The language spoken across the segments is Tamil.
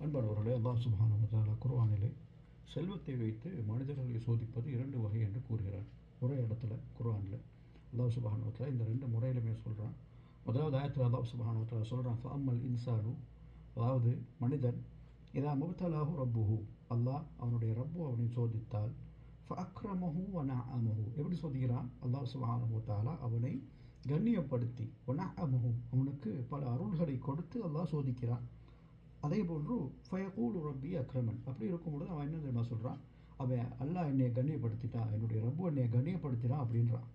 அன்பானவர்களே, அல்லாஹ் சுப்ஹானஹு வ தஆலா குர்ஆனிலே செல்வத்தை வைத்து மனிதர்களை சோதிப்பது 2 வகை என்று கூறுகிறார். ஒரே இடத்துல குர்ஆனில் அல்லாஹ் சுப்ஹானஹு வ தஆலா இந்த 2 முறையிலுமே சொல்கிறான். முதலாவது ஆயத்தில் அல்லாஹ் சுப்ஹானஹு வ தஆலா சொல்கிறான், ஃபஅம்மல் இன்சானு, அதாவது மனிதன், இதா முப்தலாஹு ரப்புஹு, அல்லாஹ் அவனுடைய ரப்பு அவனை சோதித்தால், ஃபஅக்ரமஹு வ நஅமஹு, எப்படி சோதிக்கிறான்? அல்லாஹ் சுப்ஹானஹு வ தஆலா அவனை கண்ணியப்படுத்தி, வ நஅமஹு, அவனுக்கு பல அருள்களை கொடுத்து அல்லாஹ் சோதிக்கிறான். அதே போன்று ஃபயகூலு ரப்பி அக்ரமன், அப்படி இருக்கும் பொழுது அவன் என்ன தெரியுமா சொல்கிறான்? அவன் அல்லாஹ் என்னை கண்ணியப்படுத்திட்டான், என்னுடைய ரப்பு என்னை கண்ணியப்படுத்தினான் அப்படின்றான்.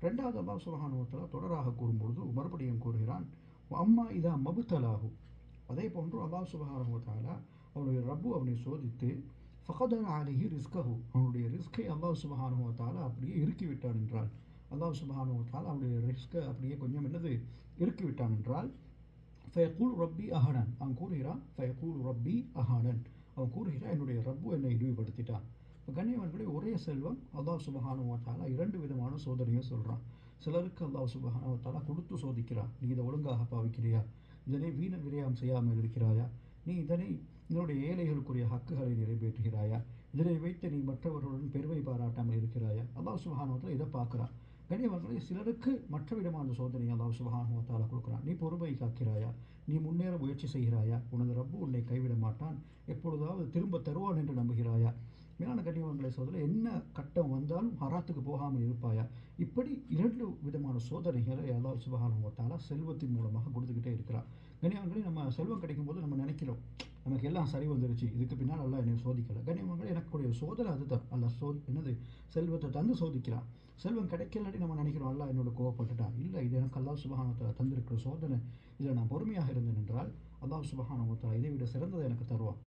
ரெண்டாவது அல்லாஹ் சுப்ஹானஹு வ தஆலா தொடராக கூறும்பொழுது மறுபடியும் கூறுகிறான், அம்மா இதா மபுத்தலாஹு, அதே போன்று அல்லாஹ் சுப்ஹானஹு வ தஆலா அவனுடைய ரப்பு அவனை சோதித்து, ஃபகதர அலைஹி ரிஸ்கஹு, அவனுடைய ரிஸ்கை அல்லாஹ் சுப்ஹானஹு வ தஆலா அப்படியே இறுக்கிவிட்டான் என்றால், அல்லாஹ் சுப்ஹானஹு வ தஆலா அவனுடைய ரிஸ்கை அப்படியே கொஞ்சம் இறுக்கிவிட்டான் என்றால், ஃபயகூல் ரப்பி அஹானன், அவன் கூறுகிறான், ஃபயகூல் ரப்பி அஹானன், அவன் கூறுகிறான் என்னுடைய ரப்பு என்னை இழிவுபடுத்திட்டான். இப்போ கண்ணியவான்களே, ஒரே செல்வம் அல்லாஹ் சுப்ஹானஹு வ தஆலா 2 விதமான சோதனையும் சொல்கிறான். சிலருக்கு அல்லாஹ் சுப்ஹானஹு வ தஆலா கொடுத்து சோதிக்கிறான். நீ இதை ஒழுங்காக பாவிக்கிறியா? இதனை வீண விரயம் செய்யாமல் இருக்கிறாயா? நீ இதனுடைய ஏழைகளுக்குரிய ஹக்குகளை நிறைவேற்றுகிறாயா? இதனை வைத்து நீ மற்றவர்களுடன் பெருமை பாராட்டாமல் இருக்கிறாயா? அல்லாஹ் சுப்ஹானஹு வ தஆலா இதை பார்க்குறான். கண்ணியவான்களே, சிலருக்கு மற்ற விதமான சோதனை அல்லாஹ் சுப்ஹானஹு வ தஆலா கொடுக்குறான். நீ பொறுமை காக்கிறாயா? நீ முன்னேற முயற்சி செய்கிறாயா? உனது ரப்பு உன்னை கைவிட மாட்டான், எப்பொழுதாவது திரும்ப தருவான் என்று நம்புகிறாயா? மேலான கண்ணியவான்களை சோதனை, என்ன கட்டம் வந்தாலும் ஹராத்துக்கு போகாமல் இருப்பாயா? இப்படி 2 விதமான சோதனைகளை அல்லாஹ் சுப்ஹானஹு வ தஆலா செல்வத்தின் மூலமாக கொடுத்துக்கிட்டே இருக்கிறான். கண்ணியவான்களே, நம்ம செல்வம் கிடைக்கும் போது நம்ம நினைக்கிறோம், நமக்கு எல்லாம் சரி வந்துருச்சு, இதுக்கு பின்னால் அல்லாஹ் என்னை சோதிக்கலை. கண்ணியவான்களே, எனக்குடைய சோதனை அதுதான். அல்லாஹ் செல்வத்தை தந்து சோதிக்கிறான். செல்வம் கிடைக்கலடி நம்ம நினைக்கிறோம் அல்லாஹ் என்னோட கோவப்பட்டுட்டான். இல்லை, இது எனக்கு அல்லாஹ் சுப்ஹானஹு வ தஆலா தந்திருக்கிற சோதனை. இதில் நான் பொறுமையாக இருந்தேன் என்றால் அல்லாஹ் சுப்ஹானஹு வ தஆலா இதை விட சிறந்ததை எனக்கு தருவான்.